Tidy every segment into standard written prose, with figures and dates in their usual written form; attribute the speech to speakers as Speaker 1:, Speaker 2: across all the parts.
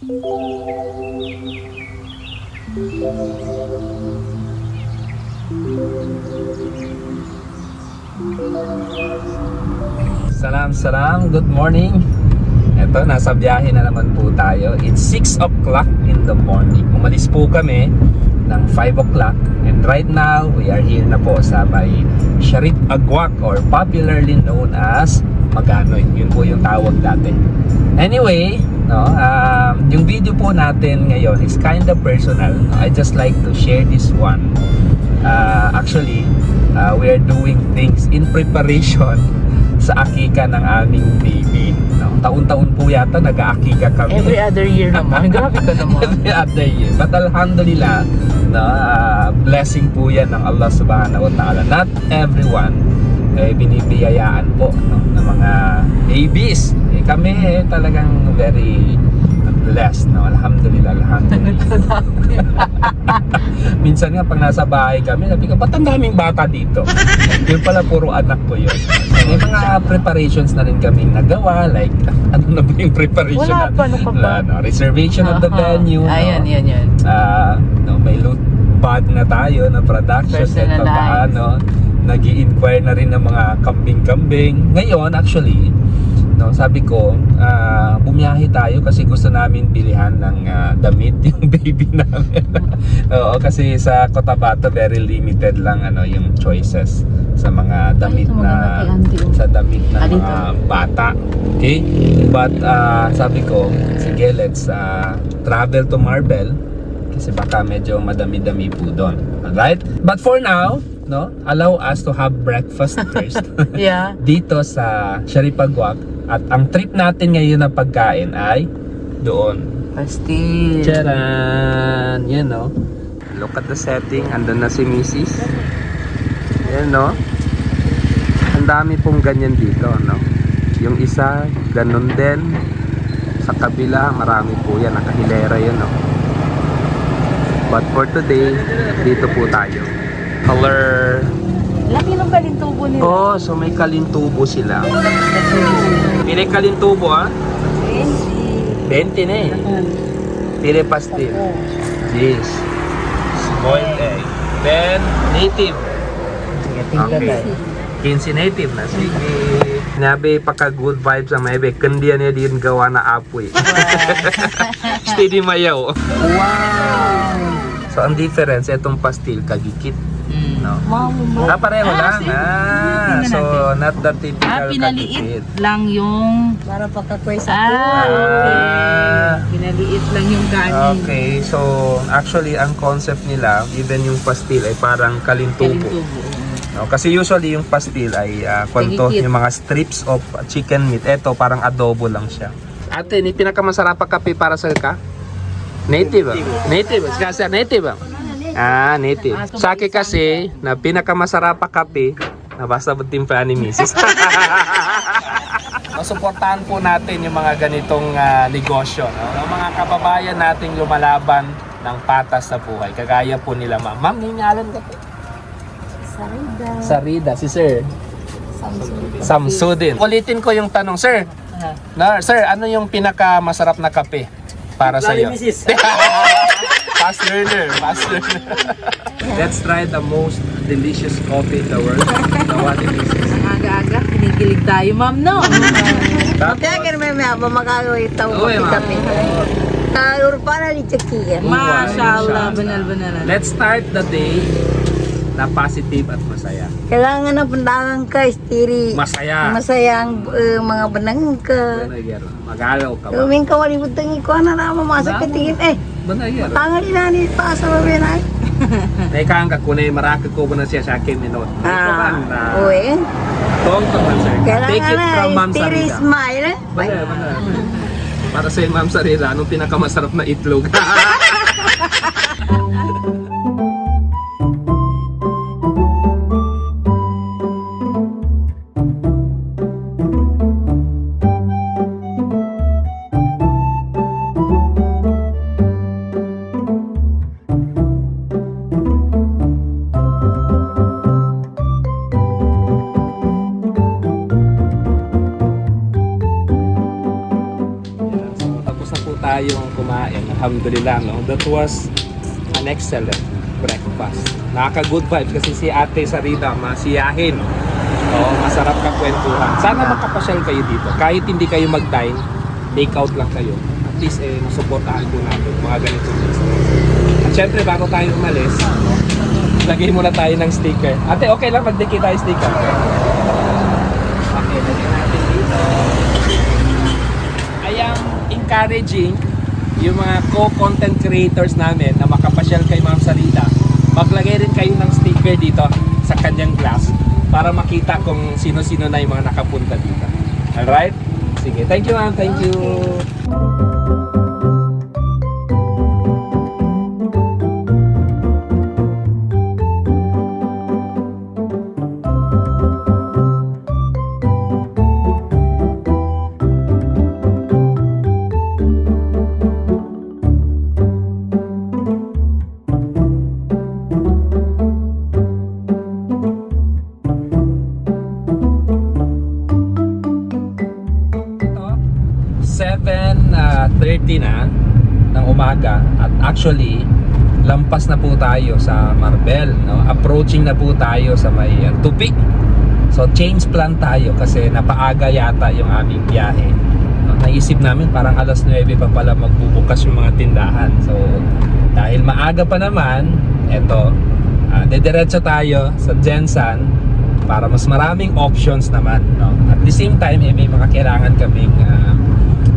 Speaker 1: Salam, good morning. Ito, nasa biyahe na naman po tayo. It's 6 o'clock in the morning. Umalis po kami ng 5 o'clock. And right now, we are here na po sa may Sharif Agwak, or popularly known as Maganoy. Yun po yung tawag dati. Anyway, no, yung video po natin ngayon is kind of personal. I just like to share this one. Actually, we are doing things in preparation sa akika ng aming baby. No? Taon-taon po yata nag-aakika kami.
Speaker 2: Every other year naman. Grabe ka naman.
Speaker 1: Every other year. But alhamdulillah, no, blessing po yan ng Allah subhanahu wa ta'ala. Not everyone binibiyayaan po, no, ng mga babies. Kami talagang very blessed, no? Alhamdulillah, alhamdulillah. Minsan nga pag nasa bahay kami, sabi ko, ba't ang daming bata dito? Yun pala, puro anak ko yun. May mga preparations na rin kami nagawa, like, ano na ba yung preparation?
Speaker 2: Wala pa, ano pa ba?
Speaker 1: No, reservation of the venue.
Speaker 2: Ayan,
Speaker 1: no?
Speaker 2: yan.
Speaker 1: No, may loot bag na tayo na production, at paano, nag-i-inquire na rin ng mga kambing-kambing. Ngayon, actually, no, sabi ko, bumiyahe tayo kasi gusto namin bilihan ng damit yung baby namin. Oo, kasi sa Cotabato very limited lang yung choices sa mga damit na mga bata. Okay? But sabi ko, sige, let's travel to Marbel kasi baka medyo madami-dami po doon. Alright? But for now, no, allow us to have breakfast first.
Speaker 2: Yeah.
Speaker 1: Dito sa Sharif Agwak. At ang trip natin ngayon na pagkain ay doon.
Speaker 2: Pastil.
Speaker 1: Charan! Yan, no? Look at the setting. Andun na si Mrs. Yan, no? Ang dami pong ganyan dito, no? Yung isa, ganun din. Sa kabila, marami po yan. Nakahilera yan, no? But for today, dito po tayo. Color.
Speaker 2: Laki ng kalintubo nila.
Speaker 1: Oh, so may kalintubo sila. Pili kalintubo, ha? 20 na eh. Pili pastil. Yes. Boiled egg. Then, native. Okay. 15 native na. Sige. Nabe, paka good vibes ang maybe. Kandiyan niya din gawa na apoy. Steady mayaw. Wow! So, ang difference, itong pastil, kagikit. No. Pareho lang. So not the typical
Speaker 2: pinaliit lang yung
Speaker 3: para pagkakway sa
Speaker 2: okay. Pinaliit lang yung kanin.
Speaker 1: Okay, so actually ang concept nila, even yung pastil ay parang kalintubo. No, kasi usually yung pastil ay yung mga strips of chicken meat. Ito parang adobo lang siya. Ate, ni pinakamasarap pa kape para sa ka? Native. Native. Kasi native. Native. Sa akin kasi, na pinakamasarap pa kape, nabasa mo timpla ni Mrs. Suportahan po natin yung mga ganitong negosyo. No? Yung mga kababayan nating lumalaban ng patas sa buhay. Kagaya po nila, ma'am. Ma'am, ningalan ka po? Sarida. Si Sir? Samsudin. Ulitin ko yung tanong, Sir. Sir, ano yung pinakamasarap na kape para sa iyo? Fast learner. Let's try the most delicious coffee in the world. The one in this.
Speaker 2: Aga-aga, kinikilig tayo, ma'am, no?
Speaker 3: Kaya may magagawin tao kami. Tayo para ni Chakia.
Speaker 2: Mashallah, banal-banalan.
Speaker 1: Let's start the day na positive at masaya.
Speaker 3: Kailangan na pundangan ka, istiri.
Speaker 1: Masaya.
Speaker 3: Masaya ang mga banang ka.
Speaker 1: Mag-alaw ka ba?
Speaker 3: Uming ka walibutang ikuha na naman masak ka tingin
Speaker 1: Banayar.
Speaker 3: Tangan ina ni pa sa babena.
Speaker 1: Naikang ka kunay marakit ko ba na siya sa akin minot.
Speaker 3: Uy.
Speaker 1: Tong man sir. Take it from Ma'am
Speaker 3: Istiri
Speaker 1: Sarida.
Speaker 3: smile.
Speaker 1: Banayar. Para sa Ma'am Sarida, anong pinakamasarap na itlog? tayong kumain. kumain. Alhamdulillah, no? That was an excellent breakfast. Nakaka-good vibes kasi si Ate Sarita masiyahin. Oo, masarap ka kwentuhan. Sana makapasyal kayo dito. Kahit hindi kayo mag-dine, take out lang kayo. At least, masuportahan po natin mga ganitong business. At syempre, bago tayo umalis, no? Lagay muna tayo ng sticker. Ate, okay lang mag-dikit tayo sticker. Okay, lagay natin dito. Ayang encouraging yung mga co-content creators namin na makapasyal kay Ma'am Sarita. Maglagay rin kayo ng sticker dito sa kanyang glass para makita kung sino-sino na yung mga nakapunta dito. Alright? Sige, thank you ma'am, thank you. Ito, 7:30 na ng umaga at actually lampas na po tayo sa Marbel, no? Approaching na po tayo sa may Tupi. So change plan tayo kasi napaaga yata yung aming biyahe. No? Naisip namin parang alas 9 pa pala magbubukas yung mga tindahan. So dahil maaga pa naman, eto, dediretso tayo sa Jensan para mas maraming options naman, no? At the same time, may mga kailangan kaming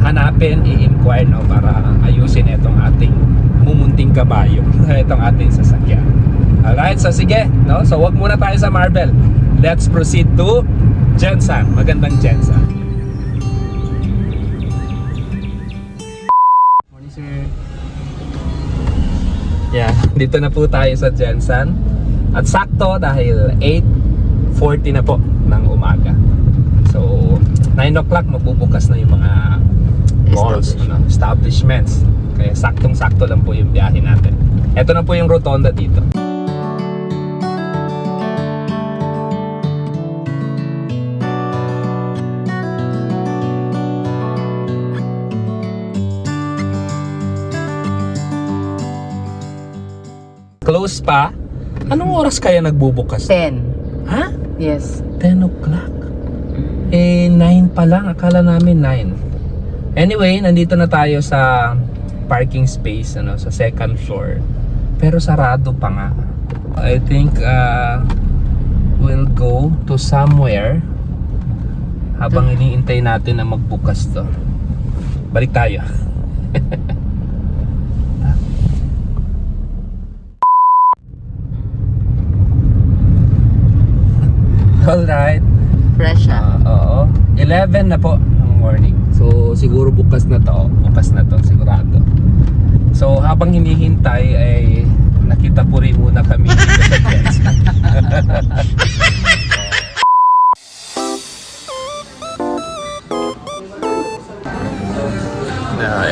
Speaker 1: hanapin, i-inquire, no? Para ayusin itong ating mumunting kabayo, itong ating sasakyan. Alright, so sige, no? So wag muna tayo sa Marbel. Let's proceed to Jensan. Magandang Jensan. Morning, sir. Yeah, dito na po tayo sa Jensan. At sakto dahil 8:40 na po ng umaga. So, 9 o'clock magbubukas na yung mga malls, establishments. Kaya saktong-sakto lang po yung biyahe natin. Ito na po yung rotonda dito. Close pa? Anong oras kaya nagbubukas?
Speaker 2: 10.
Speaker 1: Ha?
Speaker 2: Yes.
Speaker 1: 10 o'clock? 9 pa lang. Akala namin 9. Anyway, nandito na tayo sa parking space, sa second floor. Pero sarado pa nga. I think we'll go to somewhere habang iniintay natin na magbukas to. Balik tayo. Alright.
Speaker 2: Fresh
Speaker 1: Oo. 11 na po ng morning. So siguro bukas na to. Sigurado. So habang hinihintay ay nakita po rin muna kami dito sa Jensan.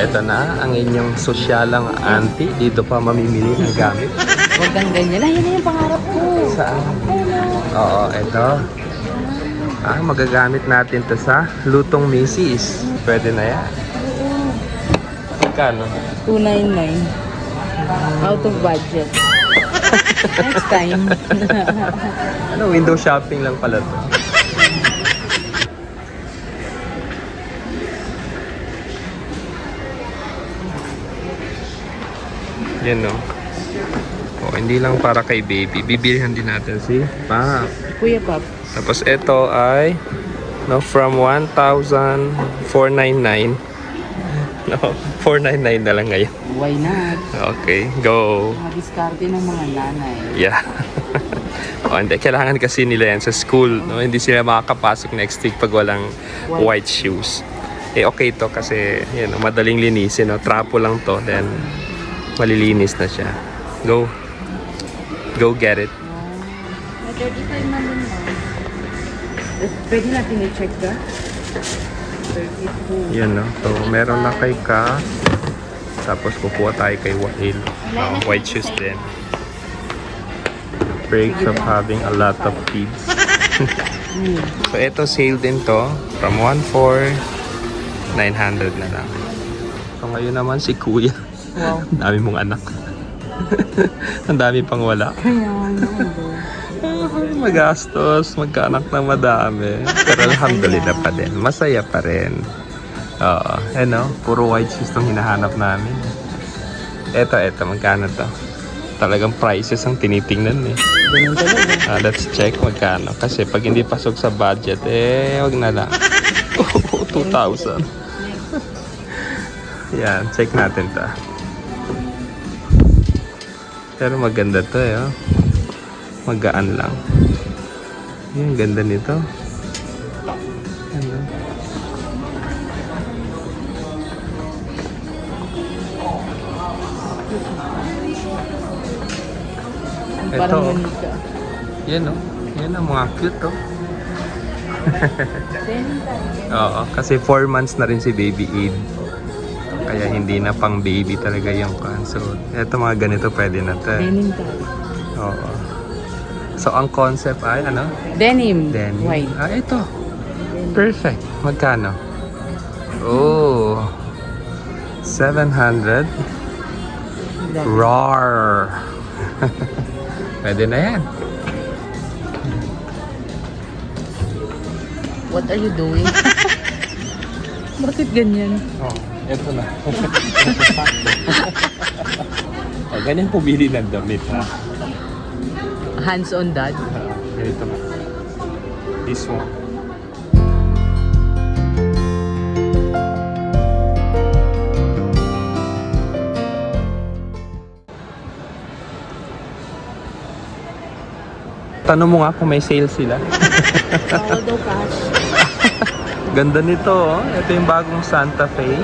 Speaker 1: Ito na ang inyong sosyalang auntie. Dito pa mamimili ng gamit.
Speaker 2: Huwag kang ganyan. Ayun na yung pangarap ko.
Speaker 1: Saan? Oo, ito. Magagamit natin to sa lutong Macy's. Pwede na yan. Magkano?
Speaker 2: 299. Out of budget. Next time.
Speaker 1: Window shopping lang pala to. Yan, no? Hindi lang para kay baby. Bibilihan din natin si Pap.
Speaker 2: Kuya Pap.
Speaker 1: Tapos ito ay from 1,499. 499 na lang ngayon.
Speaker 2: Why not?
Speaker 1: Okay, go.
Speaker 2: Mga diskarte ng mga nanay.
Speaker 1: Yeah. Hindi, kailangan kasi nila yan sa school. No? Hindi sila makakapasok next week pag walang white shoes. Okay to kasi madaling linisin. No? Trapo lang to. Then, malilinis na siya. Go. Go get it.
Speaker 2: May 35 man din mo. Pwede natin i-check ka? 32.
Speaker 1: Yan, no? So, meron na kay Ka. Tapos, kukuha tayo kay Wahil. White shoes din. Breaks of having a lot of kids. So, ito sale din to. From 1,400, 900 na lang. So ngayon naman si Kuya.
Speaker 2: Wow.
Speaker 1: Ang dami mong anak. Ang dami pang wala.
Speaker 2: Kaya,
Speaker 1: Ay, magastos, magkaanak na madami. Pero alhamdulillah pa din. Masaya pa rin. Oo. Ano, puro white shoes itong hinahanap namin. Eto, magkano to? Talagang prices ang tinitingnan eh. Let's check magkano. Kasi pag hindi pasok sa budget, wag na lang. 2,000. Yan, check natin to. Pero maganda to eh. Oh. Magaan lang. Yung ganda nito. Ano? Ito.
Speaker 2: parang manika.
Speaker 1: Yan oh. Yan ang mga cute oh. Oo, kasi 4 months na rin si Baby Eid. Kaya hindi na pang baby talaga yung kan. So, eto mga ganito pwede na to.
Speaker 2: Denim tayo.
Speaker 1: Oo. So, ang concept ay ano?
Speaker 2: Denim.
Speaker 1: Denim.
Speaker 2: White.
Speaker 1: Ah, ito. Perfect. Magkano? Oh. 700. Rar. Pwede na yan.
Speaker 2: What are you doing? Bakit ganyan?
Speaker 1: Oh, eto na. Oh, ganyan pumili ng damit ha.
Speaker 2: Hands on dad.
Speaker 1: Ganito na. This one. Tanong mo nga kung may sale sila.
Speaker 2: Bawal daw cash.
Speaker 1: Ganda nito oh. Ito yung bagong Santa Fe.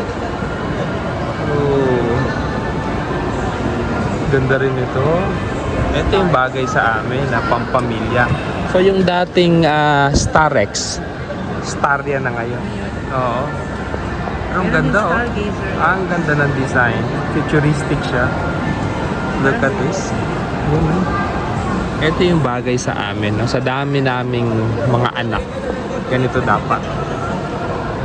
Speaker 1: Oh. Ganda rin ito. Ito yung bagay sa amin na pampamilya. So yung dating Starex, Star yan na ngayon. Oo. Pero ang ganda oh. Ang ganda ng design. Futuristic siya. Look at this. Yun, oh. Ito yung bagay sa amin. No? Sa dami naming mga anak. Ganito dapat.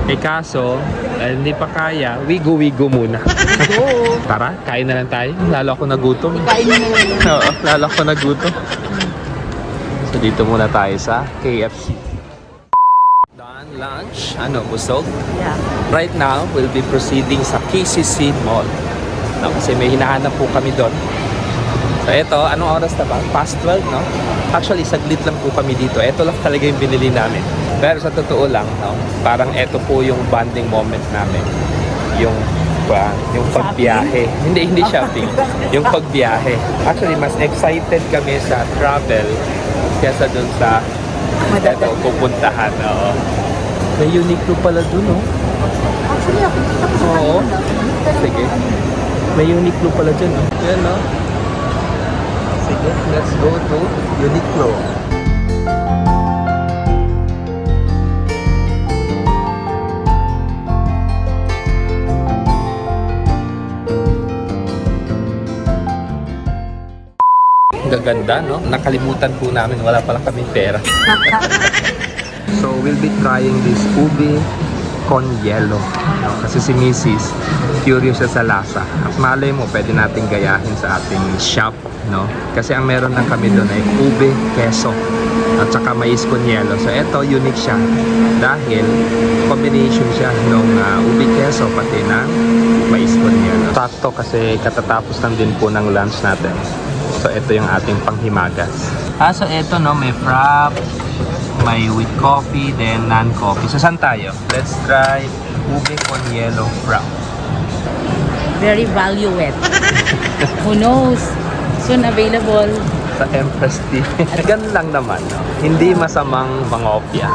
Speaker 1: Eh kaso, hindi pa kaya, wigo-wigo muna.
Speaker 2: Go!
Speaker 1: Tara, kain na lang tayo. Lalo ako nagutom.
Speaker 2: Kain mo na yun.
Speaker 1: Oo, lalo ako nagutom. So dito muna tayo sa KFC. Done lunch. Ano, busog?
Speaker 2: Yeah.
Speaker 1: Right now, we'll be proceeding sa KCC Mall. No, kasi may hinahanap po kami doon. So ito, anong oras na ba? Past 12, no? Actually, saglit lang po kami dito. Ito lang talaga yung binili namin. Pero sa totoo lang, no? Parang ito po yung bonding moment namin. Yung pagbiyahe. Hindi shopping. Yung pagbiyahe. Actually, mas excited kami sa travel kesa dun sa ito, pupuntahan. Oo. May Uniqlo pala dun, no?
Speaker 2: Actually, ako dito ko
Speaker 1: Oo. Sige. May Uniqlo pala dyan, no? Yan, no? Sige, let's go to Uniqlo. Gaganda, no? Nakalimutan po namin, wala pala kaming pera. So, we'll be trying this ube con yelo. No? Kasi si Mrs. curious siya sa lasa. At malay mo, pwede natin gayahin sa ating shop. No? Kasi ang meron lang kami doon ay ube, keso, at saka mais con yelo. So, ito, unique siya. Dahil, combination siya ng ube keso pati ng mais con yelo. Sakto kasi katatapos lang din po ng lunch natin. So, ito yung ating panghimagas. So ito, no, may frap, may with coffee, then non-coffee. So, saan tayo? Let's try ube con yelo frap.
Speaker 2: Very value-it. Who knows? Soon available.
Speaker 1: Sa Empress TV. Ganun lang naman, no? Hindi masamang mangopya.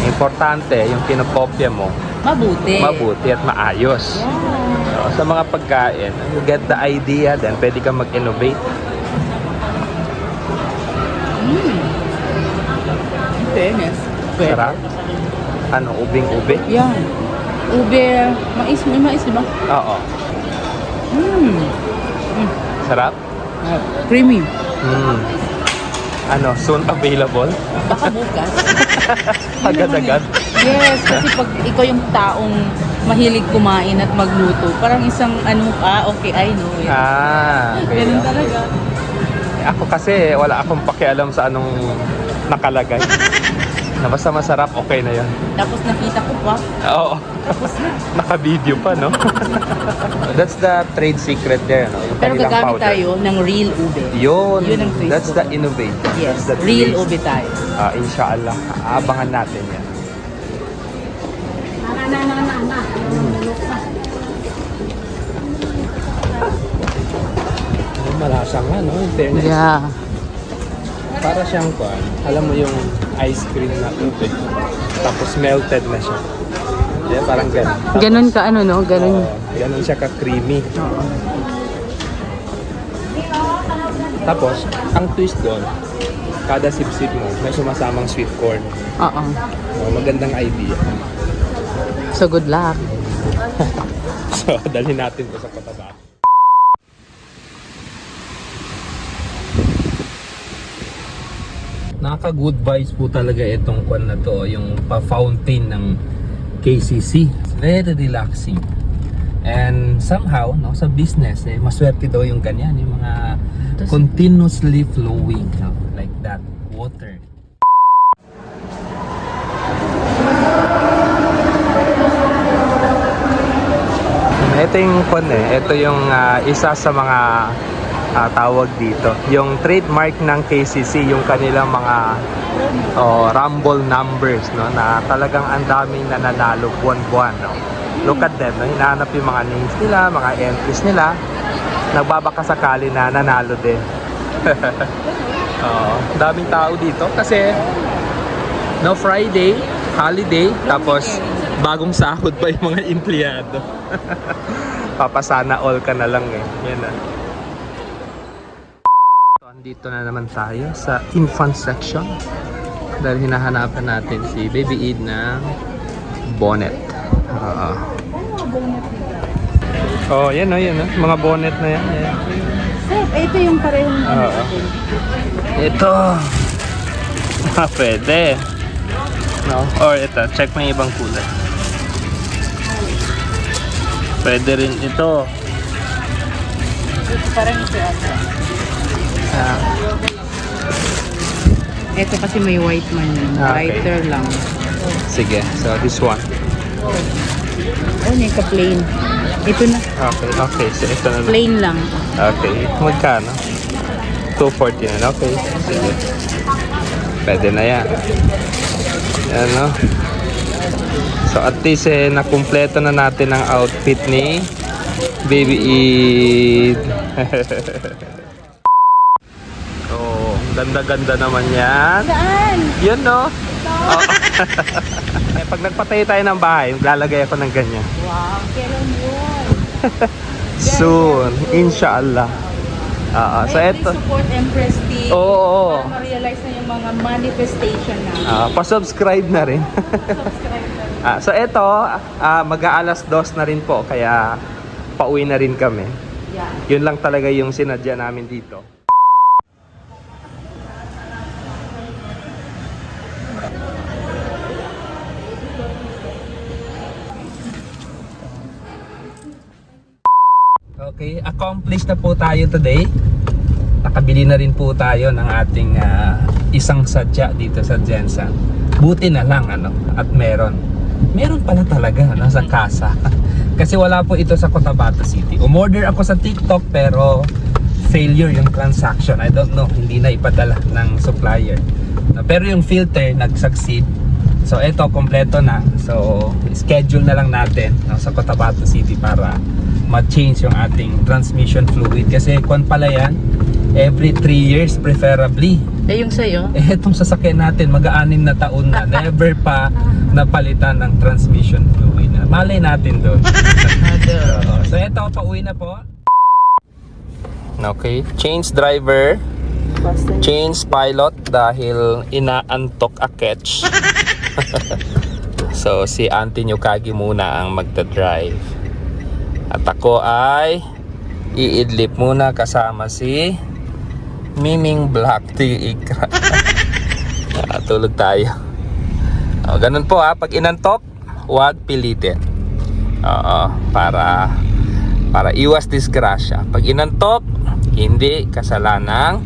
Speaker 1: Importante, yung kinokopya mo,
Speaker 2: Mabuti.
Speaker 1: mabuti at maayos.
Speaker 2: Yeah.
Speaker 1: So, sa mga pagkain, you get the idea, then pwede kang mag-innovate.
Speaker 2: Fairness. Pwede.
Speaker 1: Sarap. Ano, ubing-ube?
Speaker 2: Yan. Ube, mais, may mais, di ba?
Speaker 1: Oo. Sarap?
Speaker 2: Creamy.
Speaker 1: Ano, soon available?
Speaker 2: Baka bukas.
Speaker 1: Agad-agad.
Speaker 2: Yes, kasi pag ikaw yung taong mahilig kumain at magluto, parang isang okay, I know. Yes.
Speaker 1: Okay.
Speaker 2: Ganun talaga.
Speaker 1: Ako kasi wala akong pakialam sa anong nakalagay. Na basta masarap, okay na yun.
Speaker 2: Tapos nakita ko pa,
Speaker 1: Oo.
Speaker 2: tapos na.
Speaker 1: Naka-video pa, no? That's the trade secret there, no? Yung
Speaker 2: Pero
Speaker 1: kanilang
Speaker 2: gagamit
Speaker 1: powder.
Speaker 2: tayo ng real ube.
Speaker 1: Yun.
Speaker 2: Yun ang twist
Speaker 1: That's
Speaker 2: ko.
Speaker 1: the innovate.
Speaker 2: Yes,
Speaker 1: That's the
Speaker 2: real
Speaker 1: twist.
Speaker 2: ube tayo.
Speaker 1: Inshallah. Aabangan natin yan. Malasa nga, no? In fairness.
Speaker 2: Yeah.
Speaker 1: Para siyang kuan, alam mo yung ice cream na ube. Tapos melted na siya. Yeah, parang ganun. Tapos,
Speaker 2: Ganun ka no? Ganun.
Speaker 1: ganun siya ka-creamy. Tapos, ang twist doon, kada sip-sip mo, may sumasamang sweet corn.
Speaker 2: Oo.
Speaker 1: Magandang idea.
Speaker 2: So good luck.
Speaker 1: So, dalhin natin to sa Cotabato. Nakaka-good vibes po talaga itong kwan na to, yung pa-fountain ng KCC. It's very relaxing. And somehow, no, sa business, maswerte daw yung ganyan, yung mga continuously flowing, no, like that, water. Ito yung kwan ito yung isa sa mga tawag dito. Yung trademark ng KCC, yung kanilang mga rumble numbers, no, na talagang ang daming nananalo buwan-buwan, no. Look at them, no? Hinahanap yung mga names nila, mga entries nila. Nagbabaka sakali na nanalo din. Daming tao dito kasi no Friday, holiday, tapos bagong sahod pa yung mga empleyado. Papasana all ka na lang Yan na. Andito na naman tayo sa infant section dahil hinahanapan natin si Baby Eid ng bonnet. Yan mga bonnet na yan.
Speaker 2: Ito yung parehong
Speaker 1: Ito. Pwede. No? Or ito, check mo yung ibang kulay. Pwede rin ito.
Speaker 2: Parang ito ata. Ito kasi may white man yun.
Speaker 1: Okay.
Speaker 2: Brighter lang.
Speaker 1: Sige, so this one.
Speaker 2: May ka-plain. Ito na.
Speaker 1: Okay. So ito na lang.
Speaker 2: Plain lang.
Speaker 1: Okay. Magkano? 240 na. Okay. Sige. Pwede na yan. Yan, no? So at least nakumpleto na natin ang outfit ni Baby Eid. Ganda-ganda naman yan.
Speaker 2: Saan?
Speaker 1: Yun, no? Pag nagpatay tayo ng bahay, lalagay ako ng ganyan.
Speaker 2: Wow, kailan yun?
Speaker 1: Soon, inshallah. So eto.
Speaker 2: Support Empress Tea.
Speaker 1: Oo.
Speaker 2: Para ma-realize na yung mga manifestation na.
Speaker 1: Pa-subscribe na rin.
Speaker 2: Subscribe na.
Speaker 1: So eto, mag-aalas 2 na rin po, kaya pauwi na rin kami.
Speaker 2: Yeah.
Speaker 1: Yun lang talaga yung sinadya namin dito. Okay, accomplished na po tayo today. Nakabili na rin po tayo ng ating isang sadya dito sa Jensen. Buti na lang at meron pala talaga sa kasa. Kasi wala po ito sa Cotabato City. Umorder ako sa TikTok pero failure yung transaction. I don't know, hindi na ipadala ng supplier. Pero yung filter nag-succeed. So ito, kompleto na. So schedule na lang natin sa Cotabato City para ma-change yung ating transmission fluid. Kasi kung pala yan, every 3 years preferably.
Speaker 2: Yung sa'yo?
Speaker 1: Itong sasakyan natin, mag-6 na taon na. Never pa napalitan ng transmission fluid. Malay natin doon. So ito, pauwi na po. Okay, change driver. Change pilot dahil inaantok a catch. So si Auntie Nyukagi muna ang magdadrive. At ako ay iidlip muna kasama si Miming Black Tea Ikra. Tulog tayo. Ganun po ha, pag inantok, huwag pilitin. Para iwas disgrasya. Pag inantok, hindi kasalanang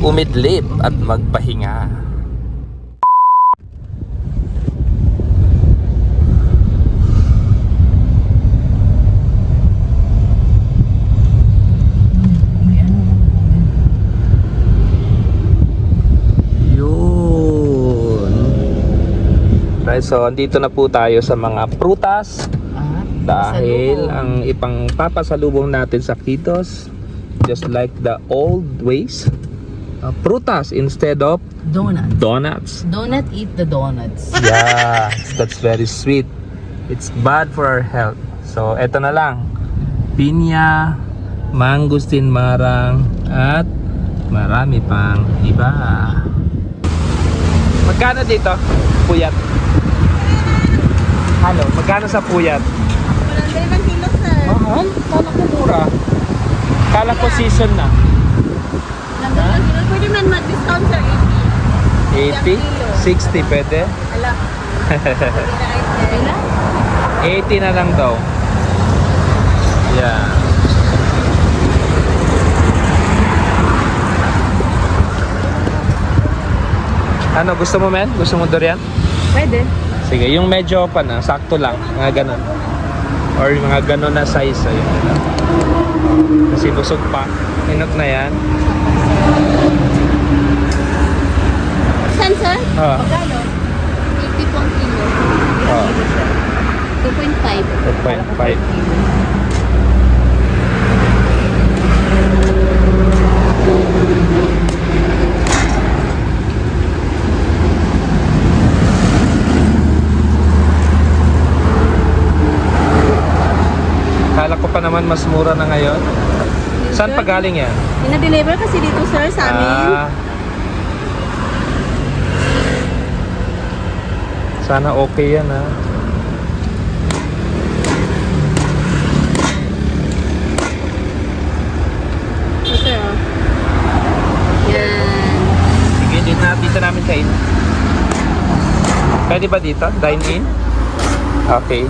Speaker 1: umidlip at magpahinga. Yun. Right, so andito na po tayo sa mga prutas. Dahil ang ipangpapasalubong natin sa Quitos, just like the old ways, prutas instead of donuts.
Speaker 2: Donut, eat the donuts.
Speaker 1: Yeah, that's very sweet. It's bad for our health. So eto na lang, pinya, mangustin marang, at marami pang iba. Magkano dito? Puyat. Ano? Magkano sa puyat?
Speaker 3: Walang kilo, sir.
Speaker 1: Mahal? Kala ko mura. Kala ko season na.
Speaker 3: Walang kilo. Pwede man mag-discount, sir.
Speaker 1: 80? 60 pwede?
Speaker 3: Ala.
Speaker 1: 80 na lang daw. Yeah. Ano, gusto mo men? Gusto mo durian?
Speaker 2: Pwede.
Speaker 1: Sige, yung medyo pa na, sakto lang. Mga ganun. Or yung mga ganun na size. Ayun. Kasi busog pa. Inot na yan.
Speaker 3: Saan, sir?
Speaker 2: Magkano?
Speaker 3: 80 pong kilo. 2.5.
Speaker 1: 2.5. Kala ko pa naman mas mura na ngayon. Saan pa galing yan?
Speaker 3: Ina-deliver kasi dito, sir, sa amin.
Speaker 1: Sana okay yan ha.
Speaker 3: So, sir, oh. Yan.
Speaker 1: Sige, dito namin kain. Pwede ba dito? Dine in? Okay.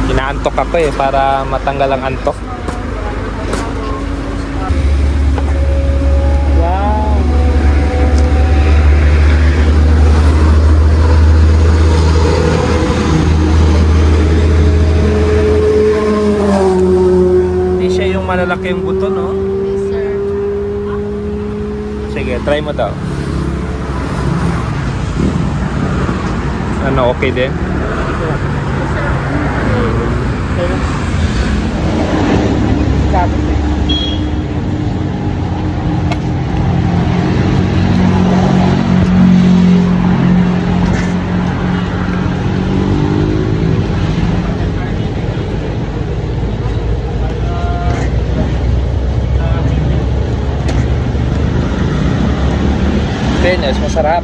Speaker 1: Inaantok ako para matanggal ang antok. Wow. Hindi siya yung malalaki yung buto, no?
Speaker 3: Yes, sir.
Speaker 1: Sige, try mo daw. Ano, okay din? Fairness, masarap.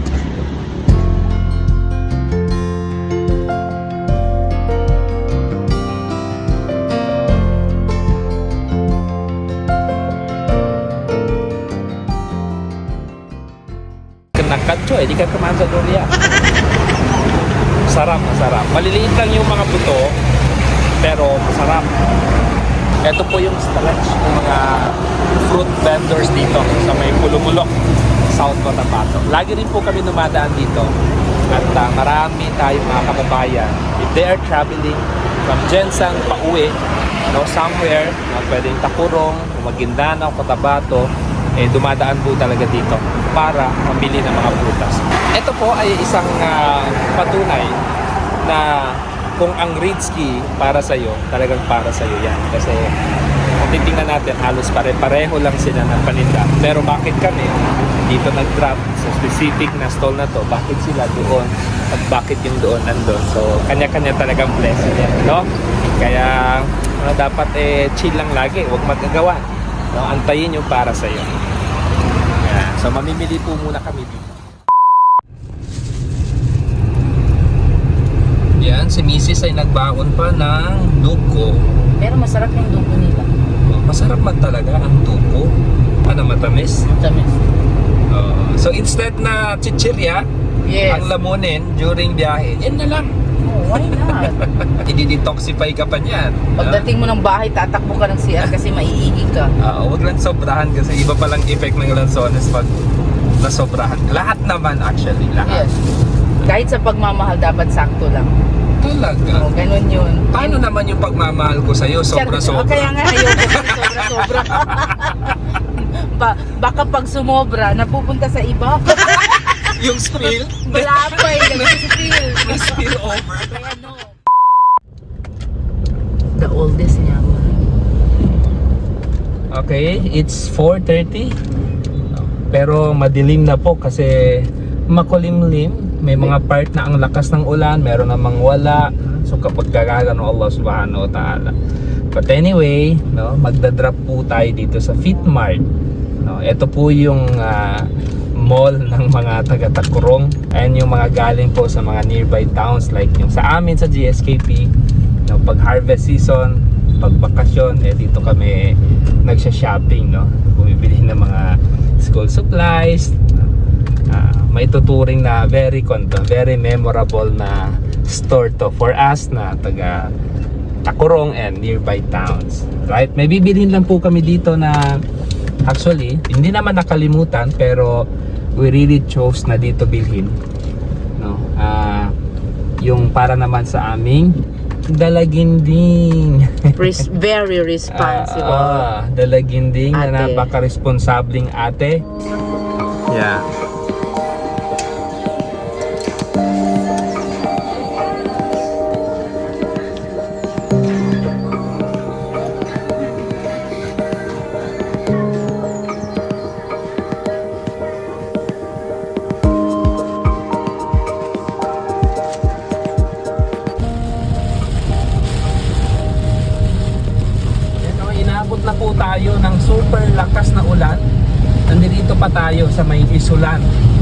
Speaker 1: Nakatso di ka kumain sa durian. Sarap, masarap. Maliliit lang yung mga buto, pero masarap. Ito po yung stretch ng mga fruit vendors dito sa may Pulumulok, South Cotabato. Lagi rin po kami dumadaan dito at marami tayong mga kababayan. If they are traveling from Jensang pauwi, somewhere na pwedeng Takurong, Maguindanao, Cotabato, dumadaan po talaga dito para mamili ng mga prutas. Ito po ay isang patunay na kung ang Ritzy para sa'yo, talagang para sa'yo yan. Kasi kung titingnan natin, halos pare-pareho lang sila ng paninda. Pero bakit kami dito nag-drop sa specific na stall na to? Bakit sila doon at bakit yung doon nandun? So, kanya-kanya talagang blessing yan, no? Kaya dapat chill lang lagi, huwag magagawa. No, antayin yung para sa iyo. Ayan. So mamimili po muna kami dito. Yan, si Mrs. ay nagbaon pa ng duko.
Speaker 2: Pero masarap yung dugo nila.
Speaker 1: Masarap man talaga ang duko. Ano, matamis?
Speaker 2: Tamis.
Speaker 1: So instead na chichirya,
Speaker 2: Yes.
Speaker 1: ang lamunin during biyahe, yan na lang.
Speaker 2: Oh, why not?
Speaker 1: I-detoxify ka pa niyan.
Speaker 2: Pagdating mo ng bahay, tatakbo ka ng CR kasi maiigi ka.
Speaker 1: Huwag lang sobrahan kasi iba palang effect ng lansones pag nasobrahan. Lahat naman actually, lahat.
Speaker 2: Yes. Kahit sa pagmamahal, dapat sakto lang.
Speaker 1: Talaga.
Speaker 2: Oh, ganun yun.
Speaker 1: Paano naman yung pagmamahal ko sa'yo? Sobra-sobra.
Speaker 2: Kaya nga ayoko kasi sobra-sobra. Baka pag sumobra, napupunta sa iba.
Speaker 1: Yung spill?
Speaker 2: Malapay, nag-spill.
Speaker 1: May spill over.
Speaker 2: Kaya no. The oldest niya.
Speaker 1: Okay, it's 4:30. Pero madilim na po kasi makulimlim. May mga part na ang lakas ng ulan, meron namang wala. So kapag kagano Allah subhanahu wa ta'ala. But anyway, no, magdadrop po tayo dito sa Fitmart. No, ito po yung mall ng mga taga-Takurong. Ayan yung mga galing po sa mga nearby towns like yung sa amin sa GSKP. No, pag harvest season, pag bakasyon, dito kami nagsha-shopping, no? Bumibili ng mga school supplies. May tuturing na very memorable na store to for us na taga Takurong and nearby towns. Right? May bibilhin lang po kami dito na actually, hindi naman nakalimutan pero we really chose na dito bilhin. No? Yung para naman sa aming dalaginding.
Speaker 2: Very responsible.
Speaker 1: Dalaginding na
Speaker 2: Ate.
Speaker 1: napaka-responsabling ate. Yeah. Inaabot na po tayo ng super lakas na ulan. Nandito pa tayo sa may Isulan.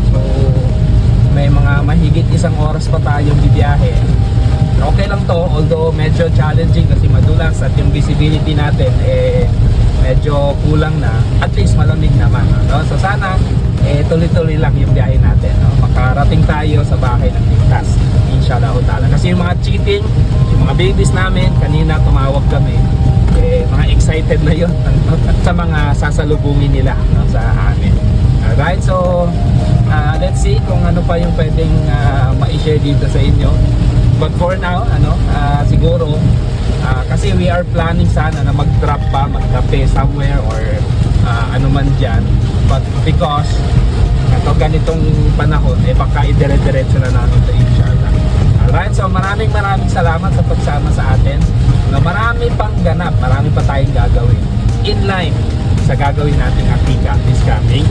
Speaker 1: So may mga mahigit 1 oras pa tayong bibiyahe. Okay lang to, although medyo challenging kasi madulas at yung visibility natin medyo kulang na. At least malamig naman, no? So sana tuloy-tuloy lang yung biyahe natin, no? Makarating tayo sa bahay ng ligtas, inshallah ta'ala. Kasi yung mga cheating, yung mga babies namin, kanina tumawag kami, mga excited na yun sa mga sasalubungin nila, no, sa amin. Alright, so let's see kung ano pa yung pwedeng ma-share dito sa inyo. But for now, siguro kasi we are planning sana na mag-drop pa, mag-cafe somewhere or ano man dyan. But because ganitong panahon, baka idire-diretso na namin ito, inshallah. Alright, so maraming salamat sa pagsama sa atin. Marami pang ganap, marami pa tayong gagawin in line sa gagawin nating akika this coming